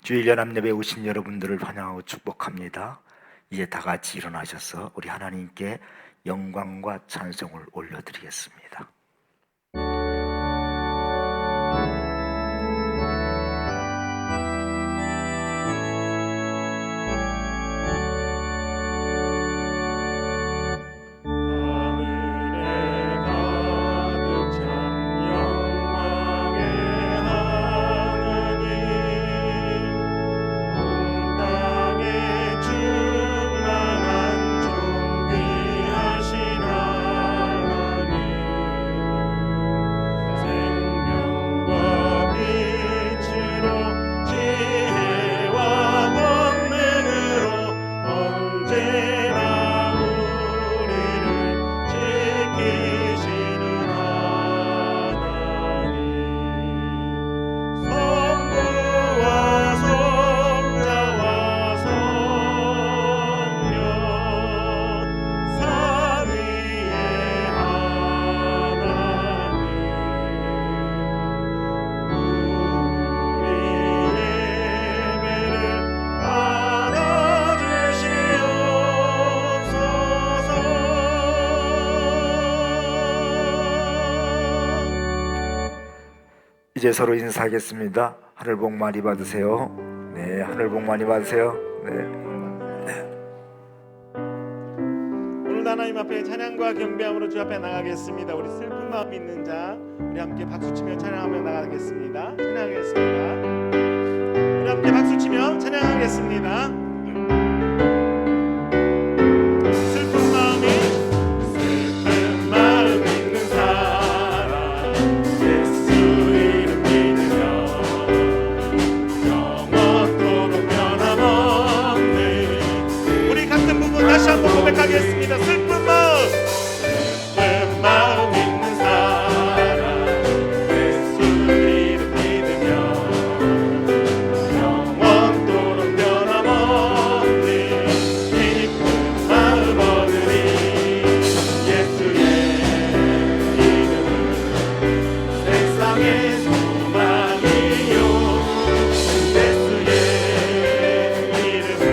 주일 연합예배 오신 여러분들을 환영하고 축복합니다. 이제 다 같이 일어나셔서 우리 하나님께 영광과 찬송을 올려드리겠습니다. 이제 서로 인사하겠습니다. 하늘 복 많이 받으세요. 네, 하늘 복 많이 받으세요. 네. 오늘 하나님 앞에 찬양과 경배함으로 주 앞에 나가겠습니다. 우리 슬픈 마음 있는 자, 우리 함께 박수치며 찬양하며 나가겠습니다. 찬양하겠습니다. 우리 함께 박수치며 찬양하겠습니다. 다시 한번 고백하겠습니다. 슬픈 마음 있는 사람 예수 이름 믿으며 영원토록 변함없는 기쁜 마음 얻으리. 예수의 이름은 세상의 소망이요. 예수의 이름은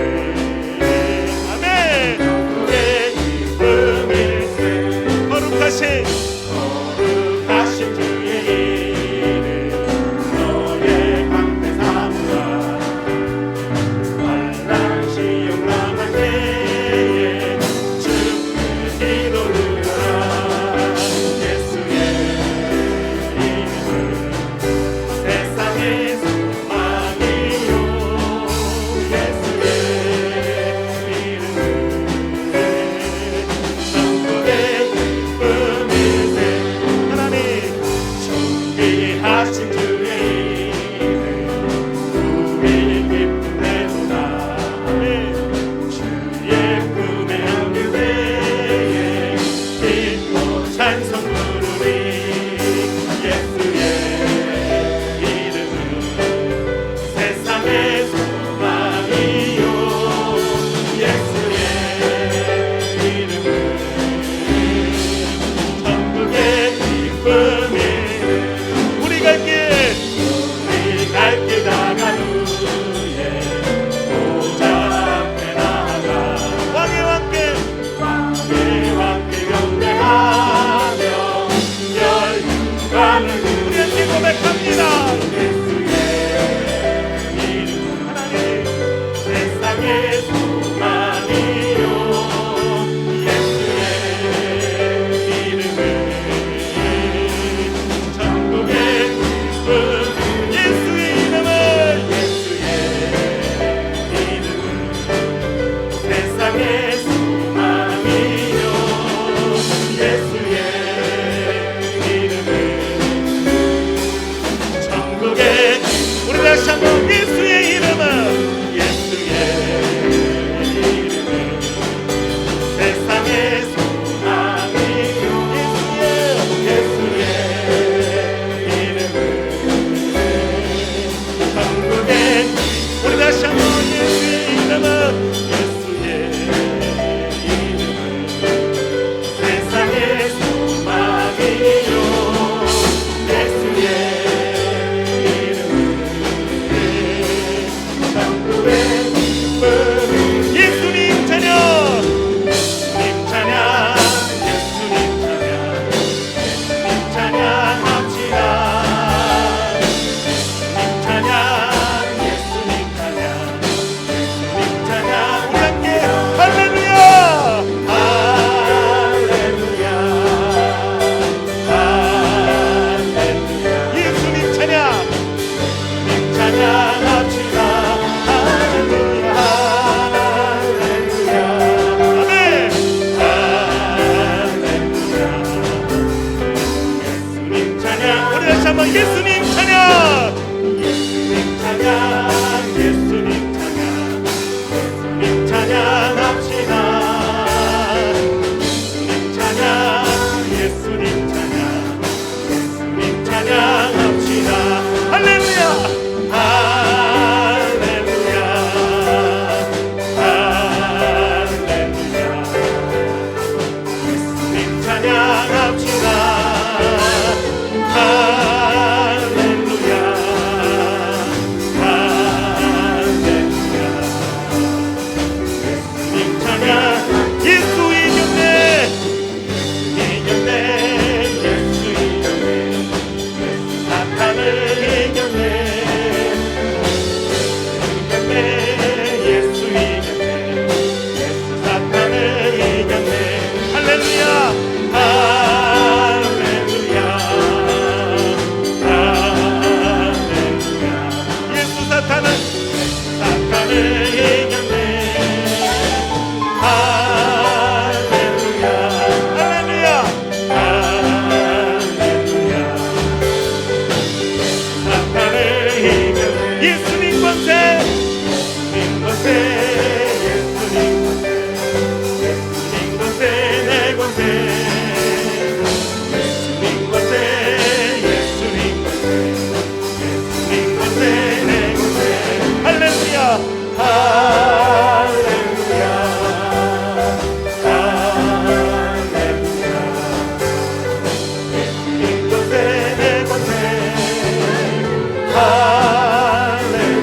거룩하신 주의 이름 너의 방패 삼으라. 환난 시험 당할 때에 주의 기도를 하라. 예수의 이름은 세상의 소망이요. 예수의 이름은 천국의 하신 주의 이름 우리 기쁨 내도다. 주의 품에 안길 때에 기뻐 찬송 부르리. 예수의 이름은 세상의 소망이요. 예수의 이름은 천국의 기쁨이. 우리 갈 길 나간 후에 보좌 앞에 나아가 왕의 왕께 경배하며 열방을 우리 함께 고백합니다. 예수의 이름 하나님 세상의 소망이요. 예수의 이름은 천국의 기쁨. 예수의 이름은 세상의 소망이요. 예수의 이름은 천국의 우리 다시 한번 예수의 이름은 세상의 소망이요. 예수의 이름은 이겼네. 예수 이겼네. 예수 사탄을 이겼네. 할렐루야. 할렐루야. 할렐루야. 예수 사탄을 이겼네. 할렐루야. 할렐루야. 할렐루야. 사탄을 이겼네. 예수님 권세. 예수님 권세. 예수님 권세. 예수님 권세. 내 권세. 예수님 권세. 예수님 권세. 예수님 권세. 내 권세. 할렐루야. 할렐루야. 할렐루야. 예수님 권세. 내 권세. 할렐루야.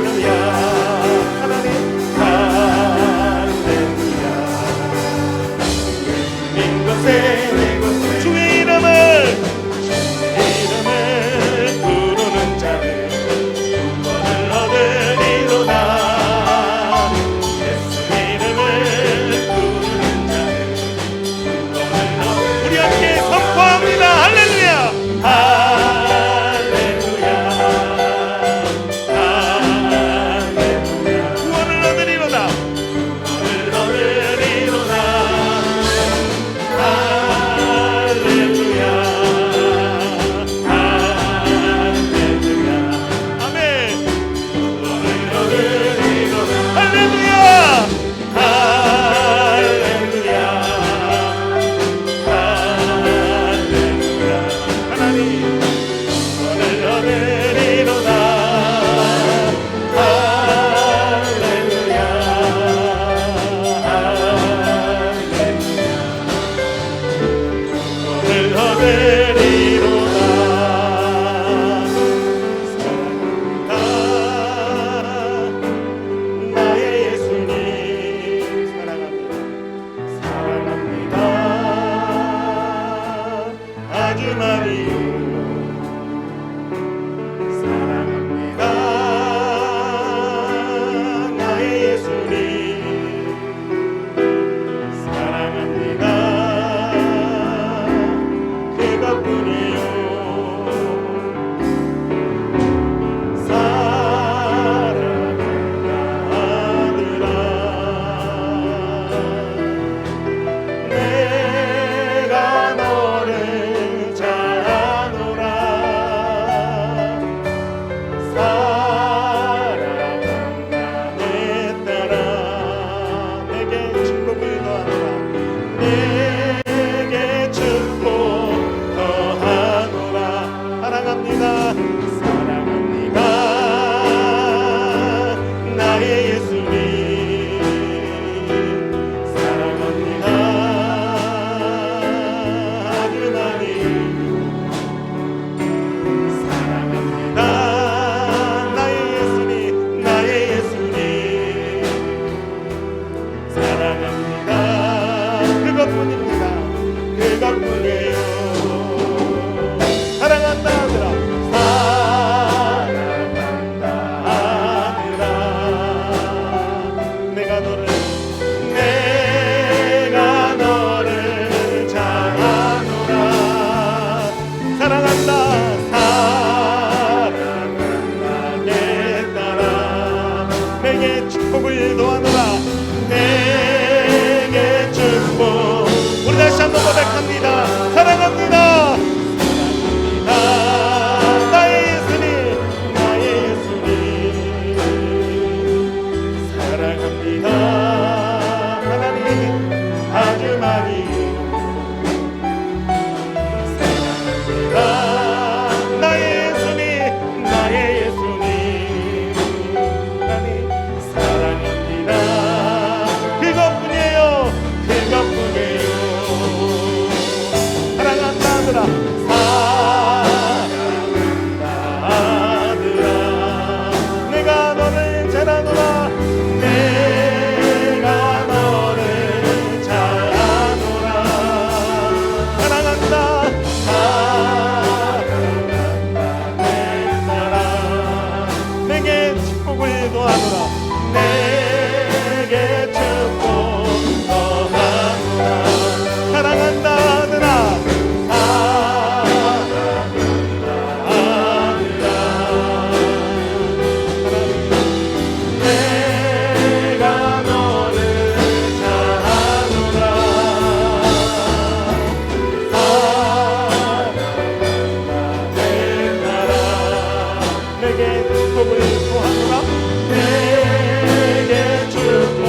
내게 복을 구하노라. 내게 축복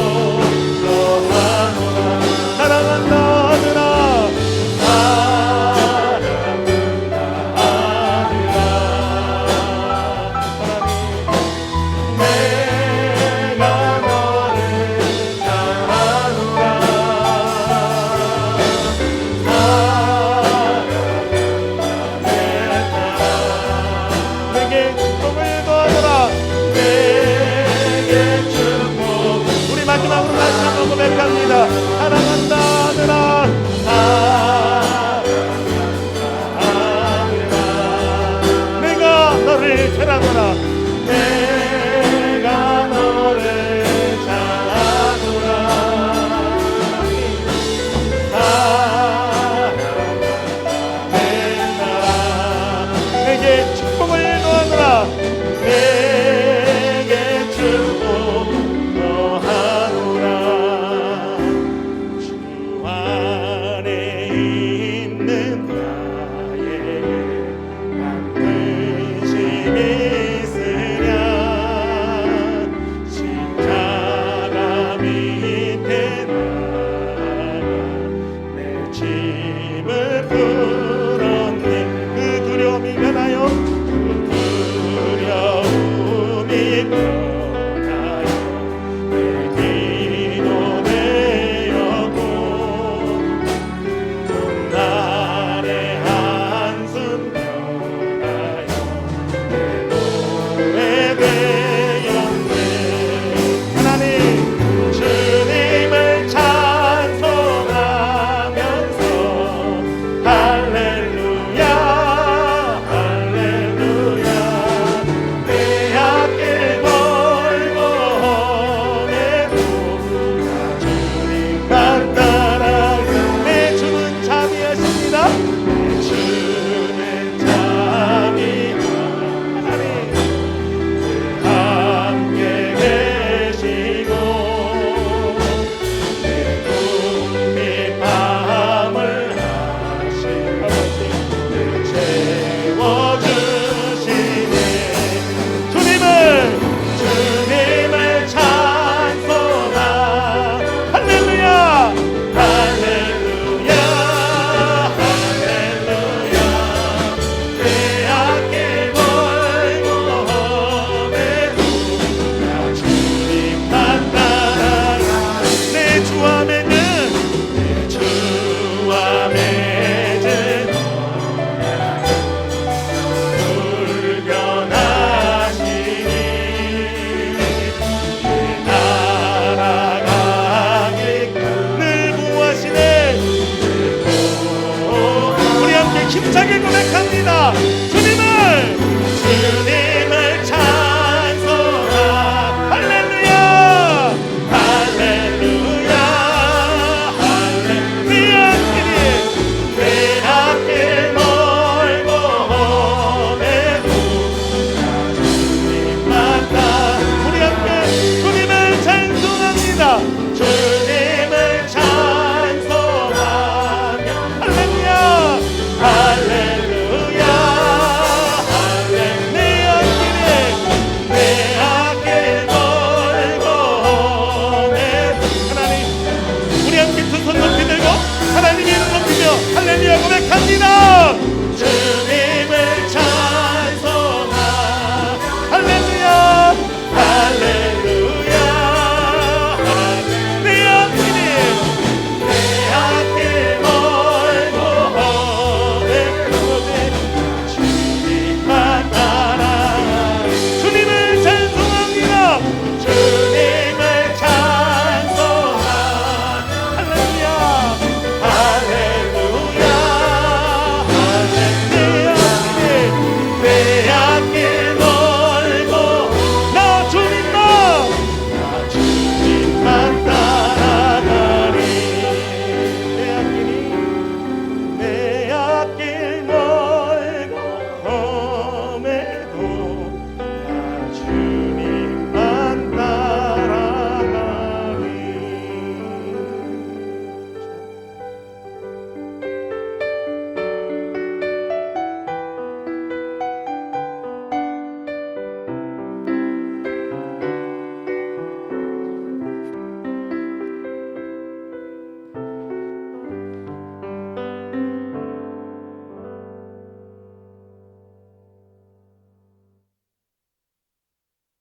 더하노라. 사랑한다 하느라 사랑한다 하느라. 하나님 내가 너를 사랑하노라. 사랑한다 내 딸. 내게 복을 더하소서.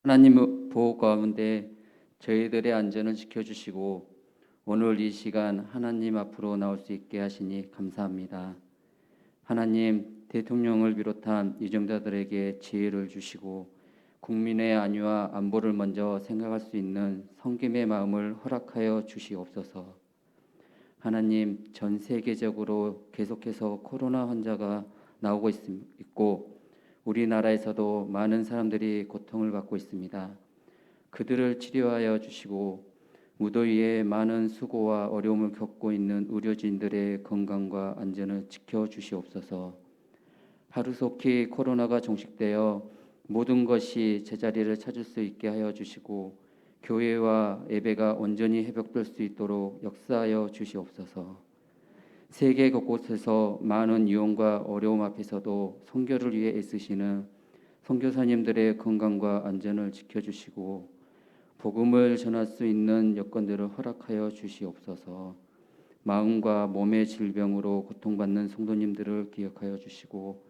하나님 보호 가운데 저희들의 안전을 지켜주시고 오늘 이 시간 하나님 앞으로 나올 수 있게 하시니 감사합니다. 하나님, 대통령을 비롯한 유정자들에게 지혜를 주시고 국민의 안위와 안보를 먼저 생각할 수 있는 성김의 마음을 허락하여 주시옵소서. 하나님, 전 세계적으로 계속해서 코로나 환자가 나오고 있고 우리나라에서도 많은 사람들이 고통을 받고 있습니다. 그들을 치료하여 주시고 무더위에 많은 수고와 어려움을 겪고 있는 의료진들의 건강과 안전을 지켜 주시옵소서. 하루속히 코로나가 종식되어 모든 것이 제자리를 찾을 수 있게 하여 주시고 교회와 예배가 온전히 회복될 수 있도록 역사하여 주시옵소서. 세계 곳곳에서 많은 유언과 어려움 앞에서도 선교를 위해 애쓰시는 선교사님들의 건강과 안전을 지켜주시고 복음을 전할 수 있는 여건들을 허락하여 주시옵소서. 마음과 몸의 질병으로 고통받는 성도님들을 기억하여 주시고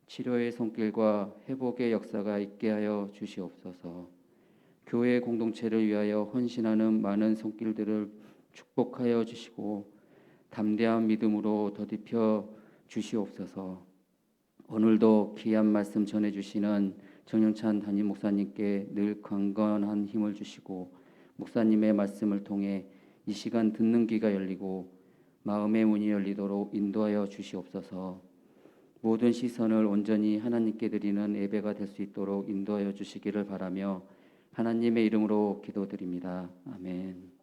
치료의 손길과 회복의 역사가 있게 하여 주시옵소서. 교회 공동체를 위하여 헌신하는 많은 손길들을 축복하여 주시고 담대한 믿음으로 더딥혀 주시옵소서. 오늘도 귀한 말씀 전해주시는 정영찬 담임 목사님께 늘 강건한 힘을 주시고 목사님의 말씀을 통해 이 시간 듣는 귀가 열리고 마음의 문이 열리도록 인도하여 주시옵소서. 모든 시선을 온전히 하나님께 드리는 예배가 될 수 있도록 인도하여 주시기를 바라며 하나님의 이름으로 기도드립니다. 아멘.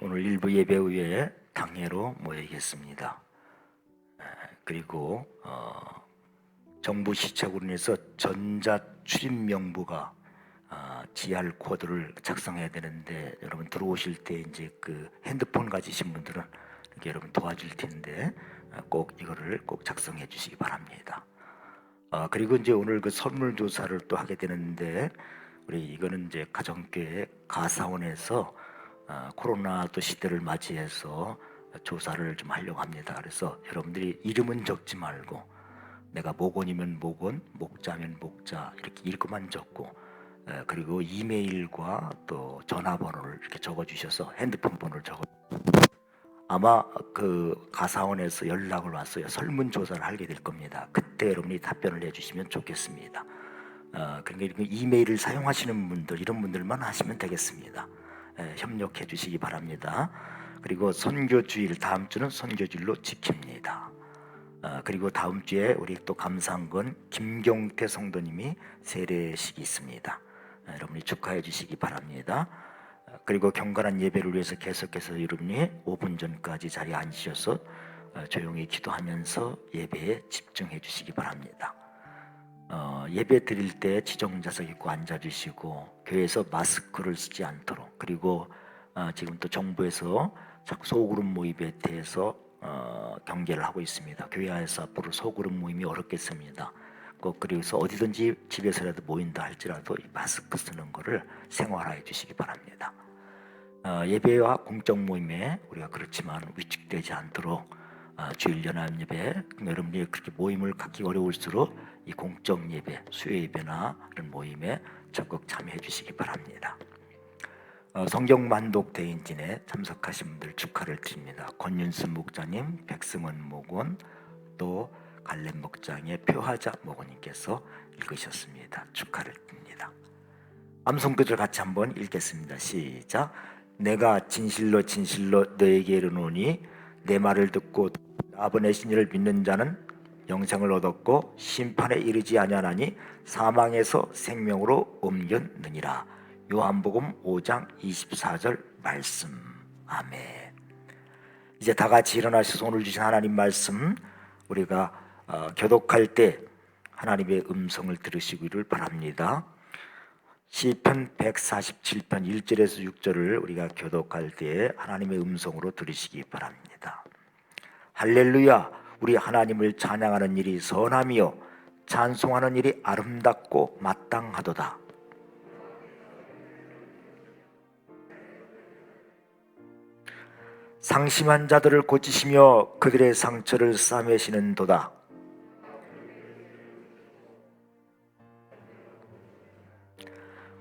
오늘 일부 예배 후에 당회로 모이겠습니다. 그리고 정부 시책으로 인해서 전자 출입 명부가 GR 코드를 작성해야 되는데 여러분 들어오실 때 이제 그 핸드폰 가지신 분들은 이렇게 여러분 도와줄 텐데 꼭 이거를 꼭 작성해 주시기 바랍니다. 그리고 이제 오늘 그 선물 조사를 또 하게 되는데 우리 이거는 이제 가정교회 가사원에서 코로나 또 시대를 맞이해서 조사를 좀 하려고 합니다. 그래서 여러분들이 이름은 적지 말고 내가 목원이면 목원, 목자면 목자 이렇게 읽고만 적고 그리고 이메일과 또 전화번호를 이렇게 적어주셔서 핸드폰 번호를 적어. 아마 그 가사원에서 연락을 왔어요. 설문조사를 하게 될 겁니다. 그때 여러분이 답변을 해주시면 좋겠습니다. 그러니까 이메일을 사용하시는 분들 이런 분들만 하시면 되겠습니다. 협력해 주시기 바랍니다. 그리고 선교주일 다음 주는 선교주일로 지킵니다. 그리고 다음 주에 우리 또 감사한 건 김경태 성도님이 세례식이 있습니다. 여러분이 축하해 주시기 바랍니다. 그리고 경건한 예배를 위해서 계속해서 여러분이 5분 전까지 자리에 앉으셔서 조용히 기도하면서 예배에 집중해 주시기 바랍니다. 예배 드릴 때 지정자석 입고 앉아주시고 교회에서 마스크를 쓰지 않도록 그리고 지금 또 정부에서 소그룹 모임에 대해서 경계를 하고 있습니다. 교회 안에서 앞으로 소그룹 모임이 어렵겠습니다. 꼭 그래서 어디든지 집에서라도 모인다 할지라도 이 마스크 쓰는 거를 생활화해 주시기 바랍니다. 예배와 공적 모임에 우리가 그렇지만 위축되지 않도록 주일 연합 예배 여러분이 그렇게 모임을 갖기 어려울수록 이 공적 예배, 수요 예배나 이런 모임에 적극 참여해 주시기 바랍니다. 성경 만독 대인진에 참석하신 분들 축하를 드립니다. 권윤수 목자님, 백승원 목원, 또 갈렙 목장의 표하자 목원님께서 읽으셨습니다. 축하를 드립니다. 암송구절 같이 한번 읽겠습니다. 시작. 내가 진실로 진실로 너에게 이르노니 내 말을 듣고 아버지의 신의를 믿는 자는 영생을 얻었고 심판에 이르지 아니하나니 사망에서 생명으로 옮겼느니라. 요한복음 5장 24절 말씀. 아멘. 이제 다 같이 일어나셔서 오늘 주신 하나님 말씀 우리가 교독할 때 하나님의 음성을 들으시기를 바랍니다. 시편 147편 1절에서 6절을 우리가 교독할 때 하나님의 음성으로 들으시기 바랍니다. 할렐루야, 우리 하나님을 찬양하는 일이 선하며 찬송하는 일이 아름답고 마땅하도다. 상심한 자들을 고치시며 그들의 상처를 싸매시는도다.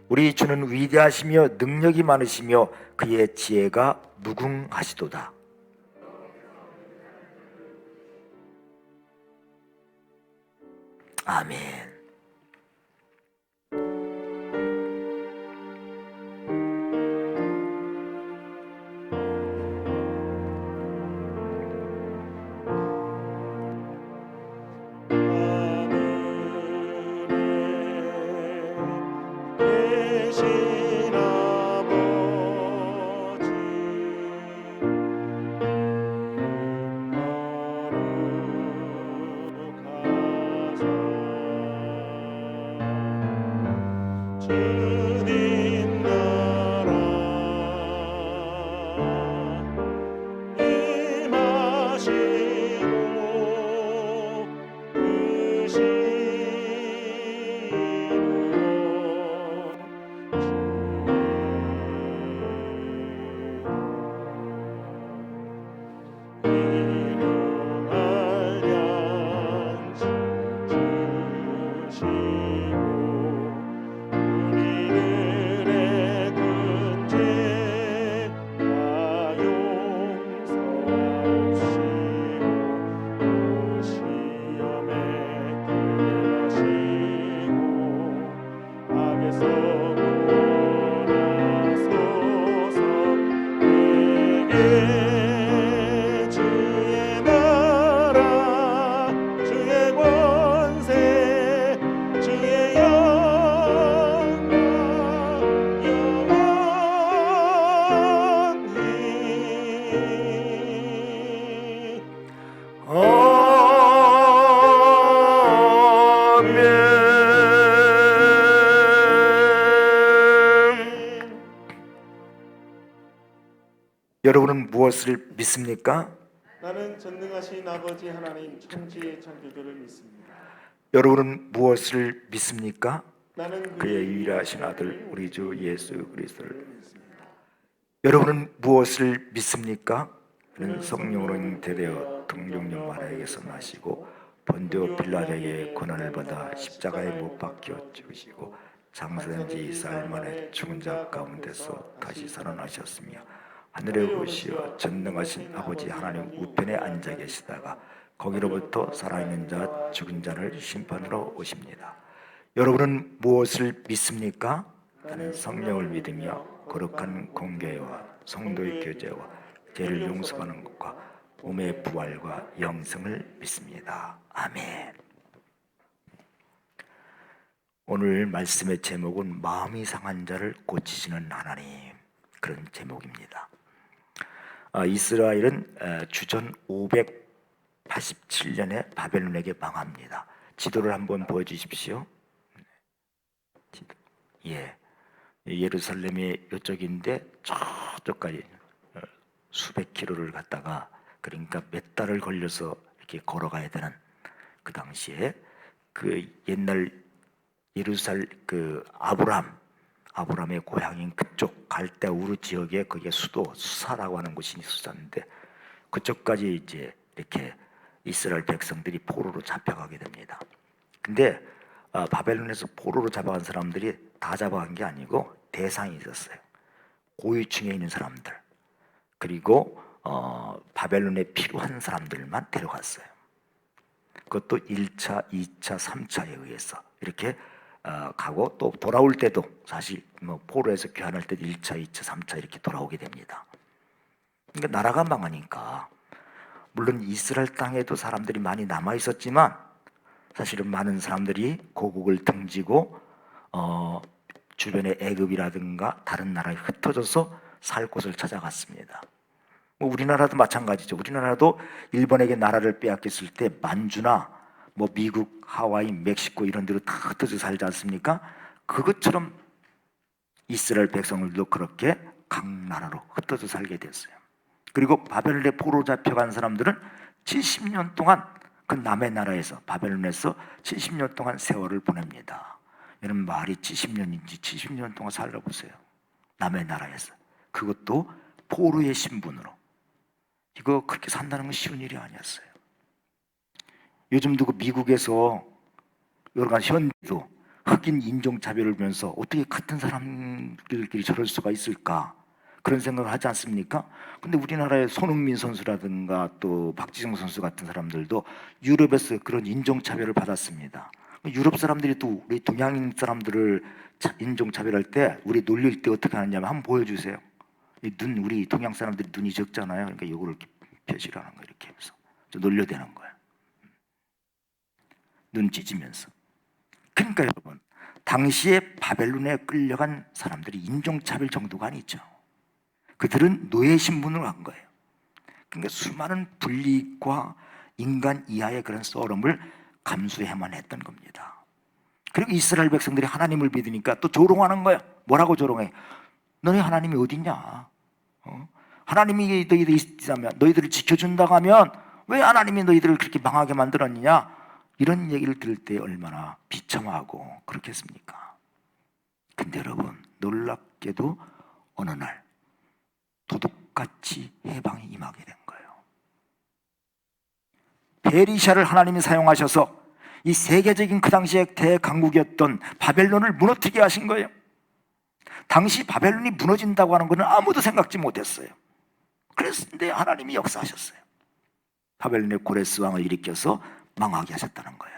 우리 주는 위대하시며 능력이 많으시며 그의 지혜가 무궁하시도다. 아멘. 계신 아버지 거룩하사 주님 나라 임하시고 우리들의 큰 죄 다 용서하옵시고 시험에 들어가시고 악에서 구원하소서. 내게 주의 나라 주의 권세 주의 영광 영원히 아멘. 여러분은 무엇을 믿습니까? 나는 전능하신 아버지 하나님 천지의 창조주를 믿습니다. 여러분은 무엇을 믿습니까? 나는 그의 유일하신 아들 우리 주 예수 그리스도를 믿습니다. 여러분은 무엇을 믿습니까? 그는 성령으로 잉태되어 동정녀 마리아에게서 나시고 본디오 빌라도에게 고난을 받아 십자가에 못 박혀 죽으시고 장사된 지 4일 만에 죽은 자 가운데서 다시 살아나셨으며 하늘에 오르시어 전능하신 아버지 하나님 우편에 앉아 계시다가 거기로부터 살아있는 자 죽은 자를 심판으로 오십니다. 여러분은 무엇을 믿습니까? 나는 성령을 믿으며 거룩한 공교회와 성도의 교제와 죄를 용서하는 것과 몸의 부활과 영생을 믿습니다. 아멘. 오늘 말씀의 제목은 마음이 상한 자를 고치시는 하나님, 그런 제목입니다. 이스라엘은 주전 587년에 바벨론에게 망합니다. 지도를 한번 보여주십시오. 예루살렘이 이쪽인데 저쪽까지 수백 킬로를 갔다가, 그러니까 몇 달을 걸려서 이렇게 걸어가야 되는, 그 당시에 그 옛날 예루살렘 그 아브라함의 고향인 그쪽 갈대 우르 지역에, 거기에 수도 수사라고 하는 곳이 있었는데 그쪽까지 이제 이렇게 이스라엘 백성들이 포로로 잡혀가게 됩니다. 근데 바벨론에서 포로로 잡아간 사람들이 다 잡아간 게 아니고 대상이 있었어요. 고위층에 있는 사람들, 그리고 바벨론에 필요한 사람들만 데려갔어요. 그것도 1차, 2차, 3차에 의해서 이렇게 가고, 또 돌아올 때도 사실 뭐 포로에서 귀환할 때도 1차, 2차, 3차 이렇게 돌아오게 됩니다. 그러니까 나라가 망하니까, 물론 이스라엘 땅에도 사람들이 많이 남아 있었지만 사실은 많은 사람들이 고국을 등지고 주변의 애굽이라든가 다른 나라에 흩어져서 살 곳을 찾아갔습니다. 뭐 우리나라도 마찬가지죠. 우리나라도 일본에게 나라를 빼앗겼을 때 만주나 뭐 미국, 하와이, 멕시코 이런 데로 다 흩어져 살지 않습니까? 그것처럼 이스라엘 백성들도 그렇게 각 나라로 흩어져 살게 됐어요. 그리고 바벨론에 포로 잡혀간 사람들은 70년 동안 그 남의 나라에서, 바벨론에서 70년 동안 세월을 보냅니다. 여러분, 말이 70년인지 70년 동안 살아보세요. 남의 나라에서. 그것도 포로의 신분으로. 이거 그렇게 산다는 건 쉬운 일이 아니었어요. 요즘도 그 미국에서 여러 가지 현대도 흑인 인종차별을 보면서 어떻게 같은 사람들끼리 저럴 수가 있을까, 그런 생각을 하지 않습니까? 근데 우리나라의 손흥민 선수라든가 또 박지성 선수 같은 사람들도 유럽에서 그런 인종차별을 받았습니다. 유럽 사람들이 또 우리 동양인 사람들을 인종차별할 때, 우리 놀릴 때 어떻게 하느냐면, 한번 보여주세요. 우리 동양 사람들이 눈이 적잖아요. 그러니까 이거를 이렇게 표시를 하는 거예요. 이렇게 해서 놀려대는 거예요. 눈 찢으면서. 그러니까 여러분, 당시에 바벨론에 끌려간 사람들이 인종차별 정도가 아니죠. 그들은 노예 신분으로 한 거예요. 그러니까 수많은 불이익과 인간 이하의 그런 썰음을 감수해야만 했던 겁니다. 그리고 이스라엘 백성들이 하나님을 믿으니까 또 조롱하는 거예요. 뭐라고 조롱해? 너네 하나님이 어딨냐? 하나님이 너희들이 있다면, 너희들을 지켜준다고 하면 왜 하나님이 너희들을 그렇게 망하게 만들었느냐? 이런 얘기를 들을 때 얼마나 비참하고 그렇겠습니까? 근데 여러분, 놀랍게도 어느 날 도둑같이 해방이 임하게 된 거예요. 베리샤를 하나님이 사용하셔서 이 세계적인 그 당시에 대강국이었던 바벨론을 무너뜨리게 하신 거예요. 당시 바벨론이 무너진다고 하는 것은 아무도 생각지 못했어요. 그랬는데 하나님이 역사하셨어요. 바벨론의 고레스 왕을 일으켜서 망하게 하셨다는 거예요.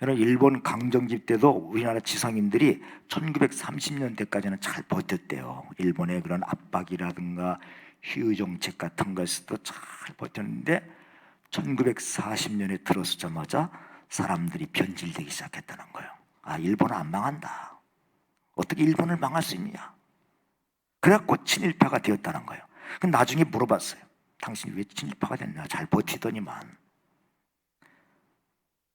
여러분, 일본 강점기 때도 우리나라 지성인들이 1930년대까지는 잘 버텼대요. 일본의 그런 압박이라든가 휴유 정책 같은 것도 잘 버텼는데 1940년에 들어서자마자 사람들이 변질되기 시작했다는 거예요. 아, 일본은 안 망한다. 어떻게 일본을 망할 수 있느냐? 그래갖고 친일파가 되었다는 거예요. 근데 나중에 물어봤어요. 당신이 왜 친일파가 됐냐? 잘 버티더니만.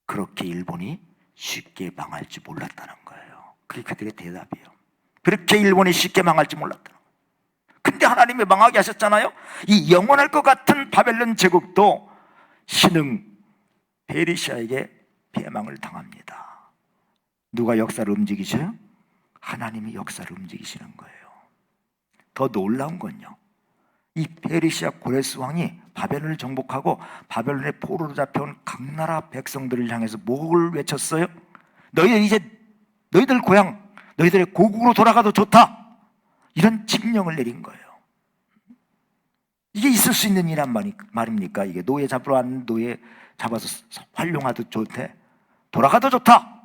그렇게 일본이 쉽게 망할 줄 몰랐다는 거예요. 그게 그들의 대답이에요. 그렇게 일본이 쉽게 망할 줄 몰랐다는 거예요. 근데 하나님이 망하게 하셨잖아요. 이 영원할 것 같은 바벨론 제국도 신흥 베리샤에게 패망을 당합니다. 누가 역사를 움직이셔요? 하나님이 역사를 움직이시는 거예요. 더 놀라운 건요, 이 페르시아 고레스 왕이 바벨론을 정복하고 바벨론의 포로로 잡혀온 각 나라 백성들을 향해서 뭘 외쳤어요? 너희들 고향, 너희들의 고국으로 돌아가도 좋다, 이런 칙령을 내린 거예요. 이게 있을 수 있는 일이란 말입니까? 이게 노예 잡으러 왔는 노예 잡아서 활용하도 좋대, 돌아가도 좋다.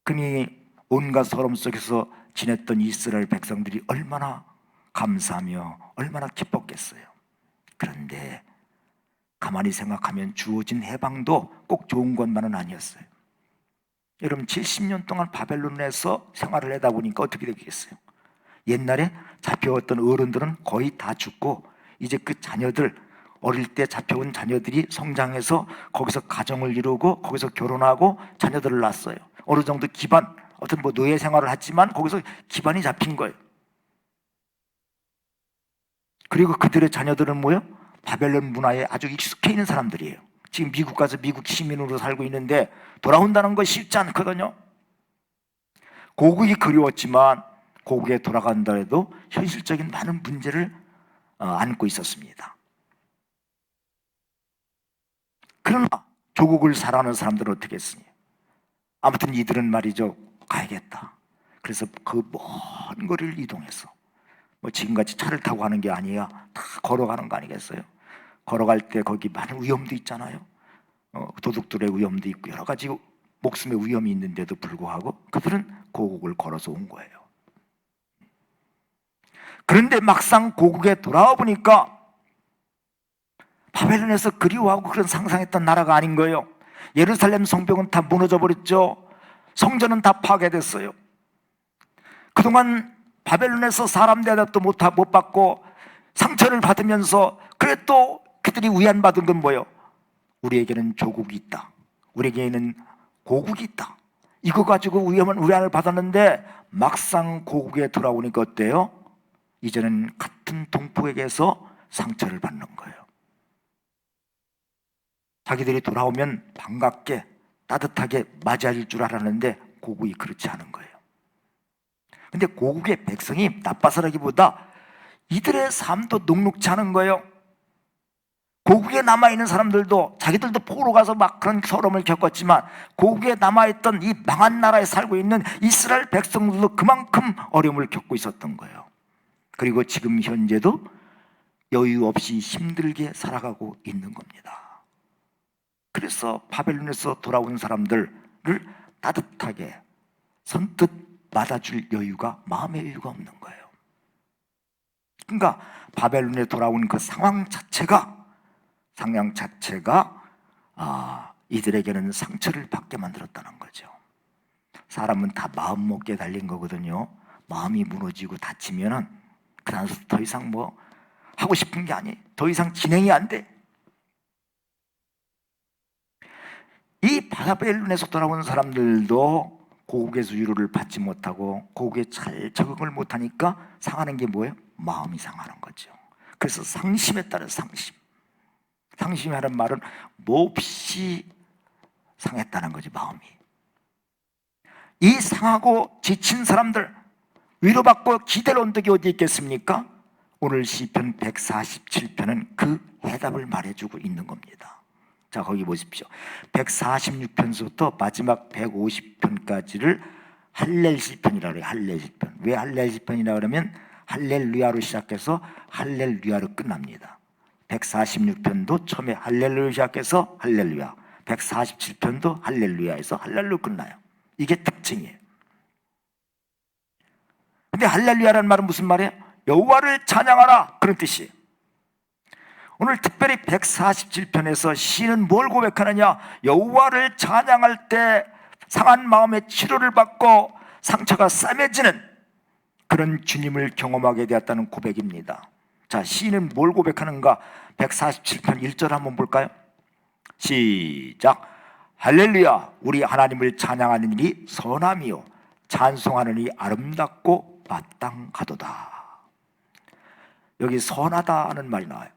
그니 온갖 서름 속에서 지냈던 이스라엘 백성들이 얼마나 감사하며 얼마나 기뻤겠어요. 그런데 가만히 생각하면 주어진 해방도 꼭 좋은 것만은 아니었어요. 여러분, 70년 동안 바벨론에서 생활을 하다 보니까 어떻게 되겠어요? 옛날에 잡혀왔던 어른들은 거의 다 죽고 이제 그 자녀들, 어릴 때 잡혀온 자녀들이 성장해서 거기서 가정을 이루고 거기서 결혼하고 자녀들을 낳았어요. 어느 정도 기반, 어떤 뭐 노예 생활을 했지만 거기서 기반이 잡힌 거예요. 그리고 그들의 자녀들은 뭐예요? 바벨론 문화에 아주 익숙해 있는 사람들이에요. 지금 미국 가서 미국 시민으로 살고 있는데 돌아온다는 거 쉽지 않거든요. 고국이 그리웠지만 고국에 돌아간다 해도 현실적인 많은 문제를 안고 있었습니다. 그러나 조국을 사랑하는 사람들은 어떻게 했으니? 아무튼 이들은 말이죠, 가야겠다. 그래서 그 먼 거리를 이동해서, 뭐 지금같이 차를 타고 가는 게 아니야, 다 걸어가는 거 아니겠어요? 걸어갈 때 거기 많은 위험도 있잖아요. 도둑들의 위험도 있고 여러 가지 목숨의 위험이 있는데도 불구하고 그들은 고국을 걸어서 온 거예요. 그런데 막상 고국에 돌아와 보니까 바벨론에서 그리워하고 그런 상상했던 나라가 아닌 거예요. 예루살렘 성벽은 다 무너져 버렸죠. 성전은 다 파괴됐어요. 그동안 바벨론에서 사람 대답도 못 받고 상처를 받으면서, 그래 또 그들이 위안받은 건 뭐예요? 우리에게는 조국이 있다. 우리에게는 고국이 있다. 이거 가지고 위안을 받았는데 막상 고국에 돌아오니까 어때요? 이제는 같은 동포에게서 상처를 받는 거예요. 자기들이 돌아오면 반갑게 따뜻하게 맞이할 줄 알았는데 고국이 그렇지 않은 거예요. 근데 고국의 백성이 나빠서라기보다 이들의 삶도 녹록지 않은 거예요. 고국에 남아있는 사람들도 자기들도 포로 가서 막 그런 서름을 겪었지만 고국에 남아있던 이 망한 나라에 살고 있는 이스라엘 백성들도 그만큼 어려움을 겪고 있었던 거예요. 그리고 지금 현재도 여유 없이 힘들게 살아가고 있는 겁니다. 그래서 바벨론에서 돌아온 사람들을 따뜻하게 선뜻 맞아줄 여유가, 마음의 여유가 없는 거예요. 그러니까 바벨론에 돌아온 그 상황 자체가 이들에게는 상처를 받게 만들었다는 거죠. 사람은 다 마음 먹기에 달린 거거든요. 마음이 무너지고 다치면은 그다음부터 더 이상 뭐 하고 싶은 게 아니에요. 더 이상 진행이 안 돼. 이 바벨론에서 돌아온 사람들도 고국에서 위로를 받지 못하고 고국에 잘 적응을 못하니까 상하는 게 뭐예요? 마음이 상하는 거죠. 그래서 상심에 따른 상심. 상심이라는 말은 몹시 상했다는 거지, 마음이. 이 상하고 지친 사람들, 위로받고 기댈 언덕이 어디 있겠습니까? 오늘 시편 147편은 그 해답을 말해주고 있는 겁니다. 자, 거기 보십시오. 146편부터 마지막 150편까지를 할렐 시편이라고 해요. 할렐 시편. 왜 할렐 시편이라고 그러면 할렐루야로 시작해서 할렐루야로 끝납니다. 146편도 처음에 할렐루야 시작해서 할렐루야, 147편도 할렐루야에서 할렐루야 끝나요. 이게 특징이에요. 근데 할렐루야라는 말은 무슨 말이에요? 여호와를 찬양하라, 그런 뜻이에요. 오늘 특별히 147편에서 시인은 뭘 고백하느냐? 여호와를 찬양할 때 상한 마음의 치료를 받고 상처가 싸매지는 그런 주님을 경험하게 되었다는 고백입니다. 자, 시인은 뭘 고백하는가? 147편 1절 한번 볼까요? 시작. 할렐루야, 우리 하나님을 찬양하는 일이 선함이요 찬송하는 일이 아름답고 마땅하도다. 여기 선하다는 말이 나와요.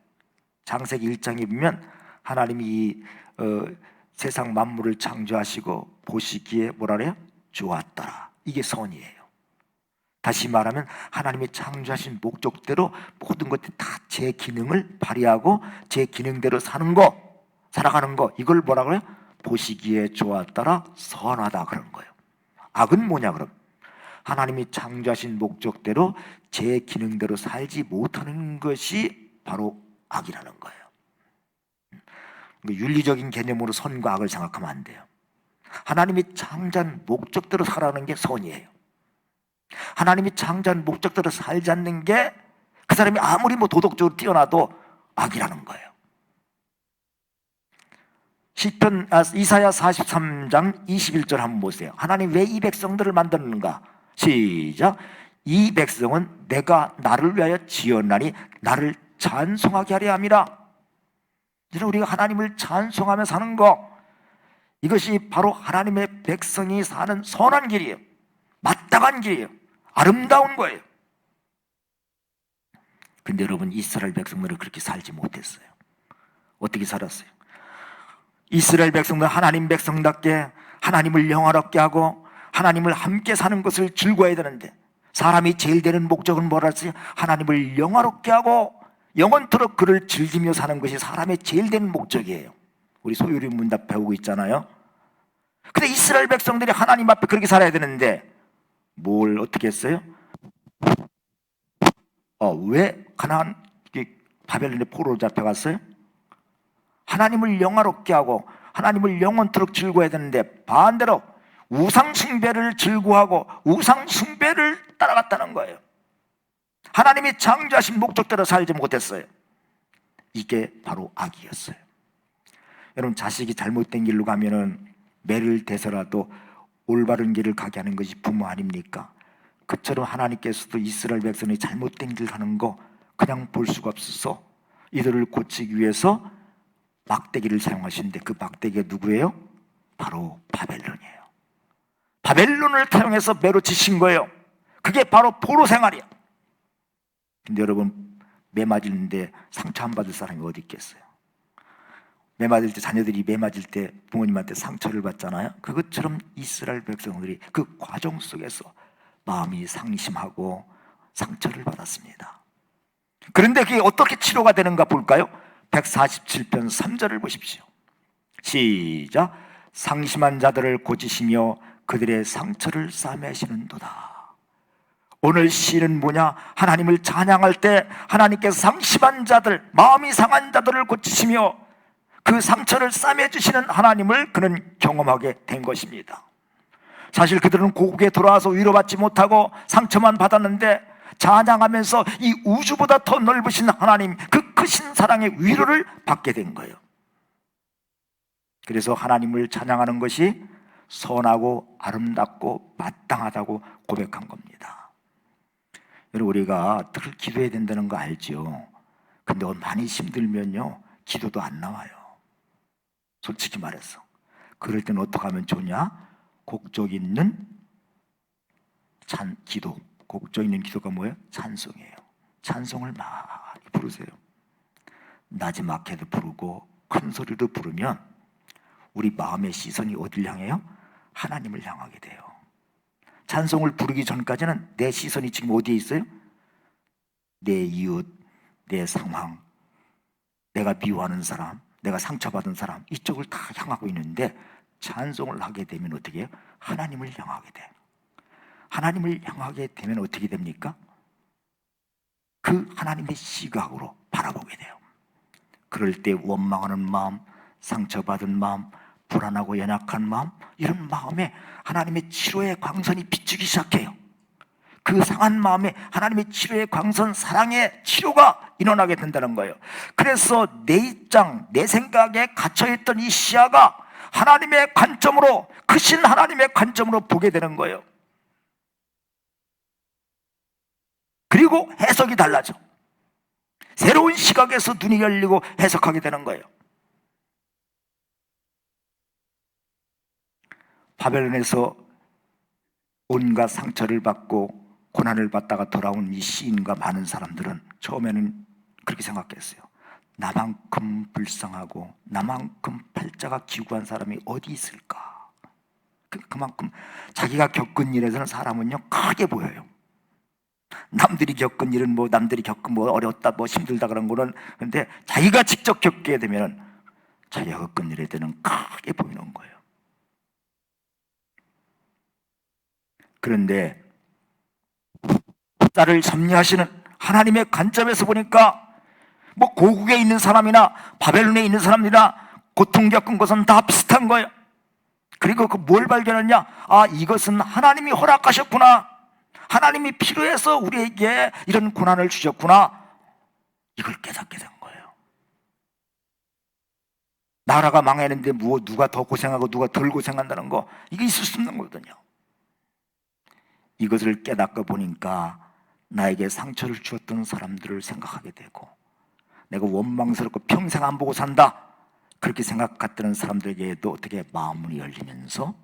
창세기 1장에 보면 하나님이 이 세상 만물을 창조하시고 보시기에 뭐라 그래요? 좋았더라. 이게 선이에요. 다시 말하면 하나님이 창조하신 목적대로 모든 것들이 다 제 기능을 발휘하고 제 기능대로 살아가는 거, 이걸 뭐라 그래요? 보시기에 좋았더라, 선하다, 그런 거예요. 악은 뭐냐 그럼? 하나님이 창조하신 목적대로 제 기능대로 살지 못하는 것이 바로 악이라는 거예요. 윤리적인 개념으로 선과 악을 생각하면 안 돼요. 하나님이 창조한 목적대로 살아가는 게 선이에요. 하나님이 창조한 목적대로 살지 않는 게 그 사람이 아무리 뭐 도덕적으로 뛰어나도 악이라는 거예요. 이사야 43장 21절 한번 보세요. 하나님 왜 이 백성들을 만드는가? 시작. 이 백성은 내가 나를 위하여 지었나니 나를 찬송하게 하려 함이라. 이제 우리가 하나님을 찬송하며 사는 거, 이것이 바로 하나님의 백성이 사는 선한 길이에요. 마땅한 길이에요. 아름다운 거예요. 근데 여러분, 이스라엘 백성들은 그렇게 살지 못했어요. 어떻게 살았어요? 이스라엘 백성들은 하나님 백성답게 하나님을 영화롭게 하고 하나님을 함께 사는 것을 즐거워해야 되는데, 사람이 제일 되는 목적은 뭐라 했어요? 하나님을 영화롭게 하고 영원토록 그를 즐기며 사는 것이 사람의 제일 되는 목적이에요. 우리 소유리 문답 배우고 있잖아요. 근데 이스라엘 백성들이 하나님 앞에 그렇게 살아야 되는데 뭘 어떻게 했어요? 왜 가나안 바벨론의 포로로 잡혀갔어요? 하나님을 영화롭게 하고 하나님을 영원토록 즐거워해야 되는데 반대로 우상 숭배를 즐거워하고 우상 숭배를 따라갔다는 거예요. 하나님이 창조하신 목적대로 살지 못했어요. 이게 바로 악이었어요. 여러분, 자식이 잘못된 길로 가면은 매를 대서라도 올바른 길을 가게 하는 것이 부모 아닙니까? 그처럼 하나님께서도 이스라엘 백성이 잘못된 길 가는 거 그냥 볼 수가 없어서 이들을 고치기 위해서 막대기를 사용하시는데, 그 막대기가 누구예요? 바로 바벨론이에요. 바벨론을 사용해서 매로 지신 거예요. 그게 바로 포로 생활이에요. 근데 여러분, 매 맞는데 상처 안 받을 사람이 어디 있겠어요? 매 맞을 때, 자녀들이 매 맞을 때 부모님한테 상처를 받잖아요. 그것처럼 이스라엘 백성들이 그 과정 속에서 마음이 상심하고 상처를 받았습니다. 그런데 그게 어떻게 치료가 되는가 볼까요? 147편 3절을 보십시오. 시작. 상심한 자들을 고치시며 그들의 상처를 싸매시는도다. 오늘 시는 뭐냐? 하나님을 찬양할 때 하나님께서 상심한 자들, 마음이 상한 자들을 고치시며 그 상처를 싸매주시는 하나님을 그는 경험하게 된 것입니다. 사실 그들은 고국에 돌아와서 위로받지 못하고 상처만 받았는데, 찬양하면서 이 우주보다 더 넓으신 하나님, 그 크신 사랑의 위로를 받게 된 거예요. 그래서 하나님을 찬양하는 것이 선하고 아름답고 마땅하다고 고백한 겁니다. 여러분, 우리가 늘 기도해야 된다는 거 알죠? 근데 많이 힘들면요, 기도도 안 나와요. 솔직히 말해서. 그럴 때는 어떻게 하면 좋냐? 곡적 있는 기도. 곡적 있는 기도가 뭐예요? 찬송이에요. 찬송을 많이 부르세요. 나지막해도 부르고 큰 소리도 부르면 우리 마음의 시선이 어딜 향해요? 하나님을 향하게 돼요. 찬송을 부르기 전까지는 내 시선이 지금 어디에 있어요? 내 이웃, 내 상황, 내가 미워하는 사람, 내가 상처받은 사람, 이쪽을 다 향하고 있는데, 찬송을 하게 되면 어떻게 해요? 하나님을 향하게 돼요. 하나님을 향하게 되면 어떻게 됩니까? 그 하나님의 시각으로 바라보게 돼요. 그럴 때 원망하는 마음, 상처받은 마음, 불안하고 연약한 마음, 이런 마음에 하나님의 치료의 광선이 비추기 시작해요. 그 상한 마음에 하나님의 치료의 광선, 사랑의 치료가 일어나게 된다는 거예요. 그래서 내 입장, 내 생각에 갇혀있던 이 시야가 하나님의 관점으로, 크신 하나님의 관점으로 보게 되는 거예요. 그리고 해석이 달라져. 새로운 시각에서 눈이 열리고 해석하게 되는 거예요. 바벨론에서 온갖 상처를 받고 고난을 받다가 돌아온 이 시인과 많은 사람들은 처음에는 그렇게 생각했어요. 나만큼 불쌍하고 나만큼 팔자가 기구한 사람이 어디 있을까? 그만큼 자기가 겪은 일에서는 사람은요, 크게 보여요. 남들이 겪은 일은 남들이 겪은 어렵다, 힘들다 그런 거는, 근데 자기가 직접 겪게 되면 자기가 겪은 일에 대해서는 크게 보이는 거예요. 그런데 나를 섭리하시는 하나님의 관점에서 보니까 고국에 있는 사람이나 바벨론에 있는 사람이나 고통 겪은 것은 다 비슷한 거예요. 그리고 뭘 발견했냐? 이것은 하나님이 허락하셨구나. 하나님이 필요해서 우리에게 이런 고난을 주셨구나. 이걸 깨닫게 된 거예요. 나라가 망했는데 누가 더 고생하고 누가 덜 고생한다는 거, 이게 있을 수 없는 거거든요. 이것을 깨닫고 보니까 나에게 상처를 주었던 사람들을 생각하게 되고, 내가 원망스럽고 평생 안 보고 산다 그렇게 생각했던 사람들에게도 어떻게 마음문이 열리면서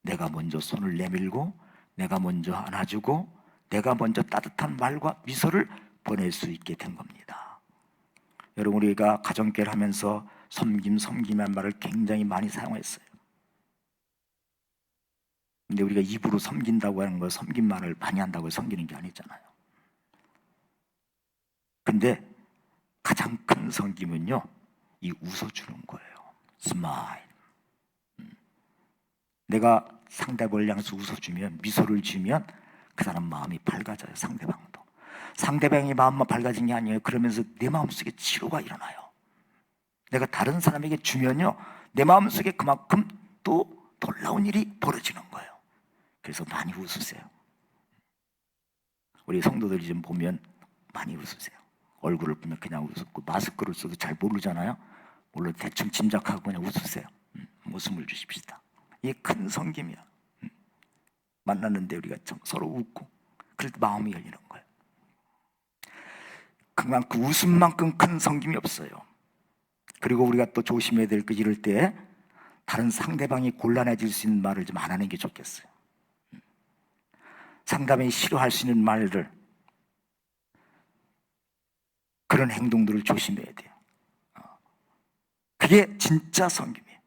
내가 먼저 손을 내밀고, 내가 먼저 안아주고, 내가 먼저 따뜻한 말과 미소를 보낼 수 있게 된 겁니다. 여러분, 우리가 가정교회를 하면서 섬김이라는 말을 굉장히 많이 사용했어요. 근데 우리가 입으로 섬긴다고 하는 거, 섬긴 말을 많이 한다고 섬기는 게 아니잖아요. 근데 가장 큰 섬김은요, 이 웃어주는 거예요. 스마일. 내가 상대방을 향해서 웃어주면, 미소를 주면 그 사람 마음이 밝아져요. 상대방도. 상대방의 마음만 밝아진 게 아니에요. 그러면서 내 마음속에 치료가 일어나요. 내가 다른 사람에게 주면요, 내 마음속에 그만큼 또 놀라운 일이 벌어지는 거예요. 그래서 많이 웃으세요. 우리 성도들이 좀 보면 많이 웃으세요. 얼굴을 보면 그냥 웃고, 마스크를 써도 잘 모르잖아요. 물론 대충 짐작하고 그냥 웃으세요. 웃음을 주십시다. 이게 큰 섬김이야. 만났는데 우리가 서로 웃고, 그럴 때 마음이 열리는 거예요. 그만큼 웃음만큼 큰 섬김이 없어요. 그리고 우리가 또 조심해야 될 게, 이럴 때 다른 상대방이 곤란해질 수 있는 말을 좀 안 하는 게 좋겠어요. 상대방이 싫어할 수 있는 말들, 그런 행동들을 조심해야 돼요. 그게 진짜 섬김이에요.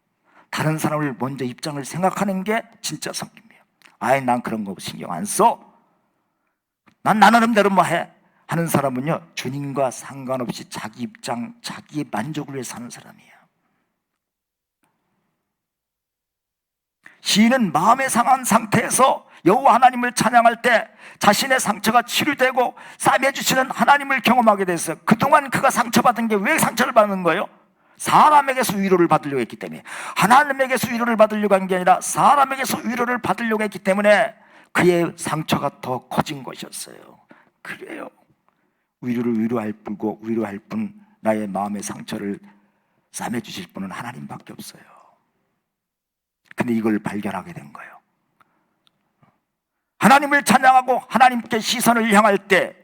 다른 사람을 먼저 입장을 생각하는 게 진짜 섬김이에요. 아예 난 그런 거 신경 안 써. 난 나름대로 뭐 해. 하는 사람은요, 주님과 상관없이 자기 입장, 자기의 만족을 위해 사는 사람이에요. 시인은 마음의 상한 상태에서 여호와 하나님을 찬양할 때 자신의 상처가 치료되고 싸매 주시는 하나님을 경험하게 됐어요. 그동안 그가 상처받은 게 왜 상처를 받는 거예요? 사람에게서 위로를 받으려고 했기 때문에. 하나님에게서 위로를 받으려고 한 게 아니라 사람에게서 위로를 받으려고 했기 때문에 그의 상처가 더 커진 것이었어요. 그래요. 위로할 뿐 나의 마음의 상처를 싸매 주실 분은 하나님밖에 없어요. 근데 이걸 발견하게 된 거예요. 하나님을 찬양하고 하나님께 시선을 향할 때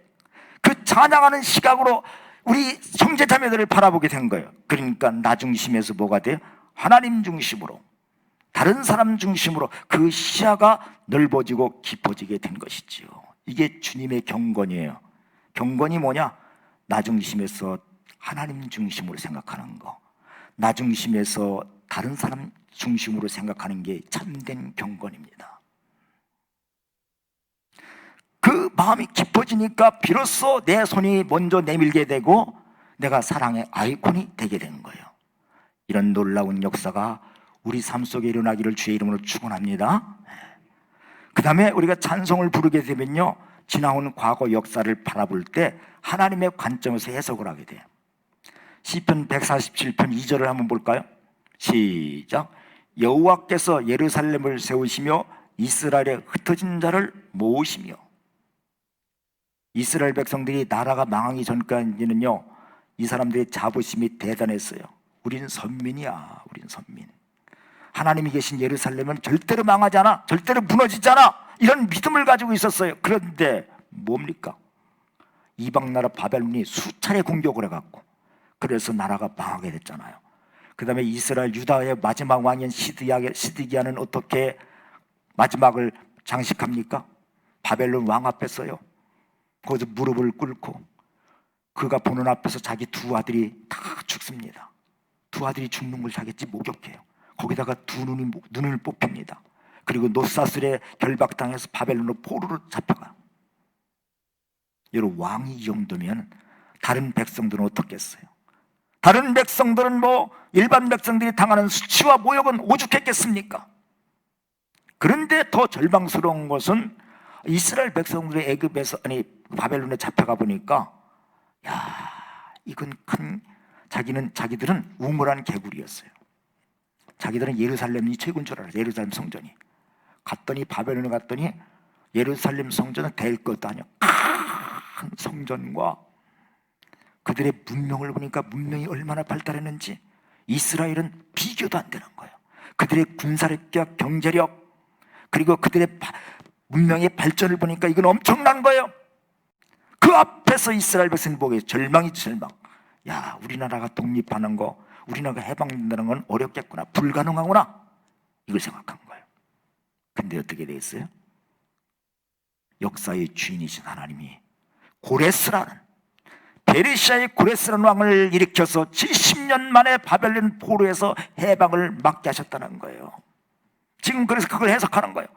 그 찬양하는 시각으로 우리 형제자매들을 바라보게 된 거예요. 그러니까 나 중심에서 뭐가 돼요? 하나님 중심으로, 다른 사람 중심으로 그 시야가 넓어지고 깊어지게 된 것이지요. 이게 주님의 경건이에요. 경건이 뭐냐? 나 중심에서 하나님 중심으로 생각하는 거, 나 중심에서 다른 사람 중심으로 생각하는 게 참된 경건입니다. 그 마음이 깊어지니까 비로소 내 손이 먼저 내밀게 되고 내가 사랑의 아이콘이 되게 되는 거예요. 이런 놀라운 역사가 우리 삶 속에 일어나기를 주의 이름으로 축원합니다. 그 다음에 우리가 찬송을 부르게 되면요, 지나온 과거 역사를 바라볼 때 하나님의 관점에서 해석을 하게 돼요. 시편 147편 2절을 한번 볼까요? 시작. 여호와께서 예루살렘을 세우시며 이스라엘의 흩어진 자를 모으시며. 이스라엘 백성들이 나라가 망하기 전까지는요, 이 사람들의 자부심이 대단했어요. 우린 선민이야, 우린 선민. 하나님이 계신 예루살렘은 절대로 망하지 않아, 절대로 무너지지 않아, 이런 믿음을 가지고 있었어요. 그런데 뭡니까? 이방 나라 바벨론이 수차례 공격을 해갖고 그래서 나라가 망하게 됐잖아요. 그 다음에 이스라엘 유다의 마지막 왕인 시드기야는 어떻게 마지막을 장식합니까? 바벨론 왕 앞에서요, 거기서 무릎을 꿇고 그가 보는 앞에서 자기 두 아들이 다 죽습니다. 두 아들이 죽는 걸 자기지 목격해요. 거기다가 두 눈을 뽑힙니다. 그리고 노사슬에 결박당해서 바벨론으로 포로로 잡혀가요. 여러분, 왕이 이 정도면 다른 백성들은 어떻겠어요? 다른 백성들은 일반 백성들이 당하는 수치와 모욕은 오죽했겠습니까? 그런데 더 절망스러운 것은 이스라엘 백성들의 바벨론에 잡혀가 보니까, 야, 이건 자기들은 우물한 개구리였어요. 자기들은 예루살렘이 최고인 줄 알아요. 예루살렘 성전이. 바벨론에 갔더니 예루살렘 성전은 될 것도 아니야. 큰 성전과 그들의 문명을 보니까 문명이 얼마나 발달했는지 이스라엘은 비교도 안 되는 거예요. 그들의 군사력과 경제력, 그리고 그들의 문명의 발전을 보니까 이건 엄청난 거예요. 그 앞에서 이스라엘 백성이 보기에 절망이지, 절망. 야, 우리나라가 독립하는 거, 우리나라가 해방된다는 건 어렵겠구나, 불가능하구나, 이걸 생각한 거예요. 근데 어떻게 됐어요? 역사의 주인이신 하나님이 페르시아의 고레스라는 왕을 일으켜서 70년 만에 바벨론 포로에서 해방을 막게 하셨다는 거예요. 지금 그래서 그걸 해석하는 거예요.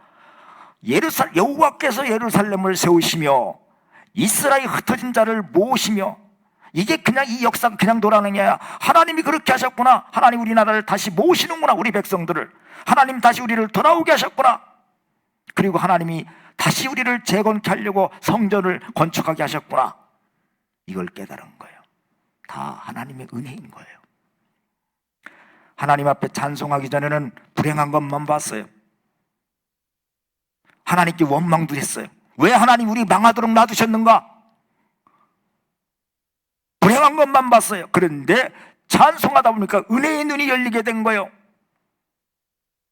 여호와께서 예루살렘을 세우시며 이스라엘 흩어진 자를 모으시며. 이게 그냥 이 역사가 그냥 돌아가는 게 아니라 하나님이 그렇게 하셨구나. 하나님 우리나라를 다시 모으시는구나. 우리 백성들을 하나님 다시 우리를 돌아오게 하셨구나. 그리고 하나님이 다시 우리를 재건케 하려고 성전을 건축하게 하셨구나. 이걸 깨달은 거예요. 다 하나님의 은혜인 거예요. 하나님 앞에 찬송하기 전에는 불행한 것만 봤어요. 하나님께 원망도 했어요. 왜 하나님 우리 망하도록 놔두셨는가? 불행한 것만 봤어요. 그런데 찬송하다 보니까 은혜의 눈이 열리게 된 거예요.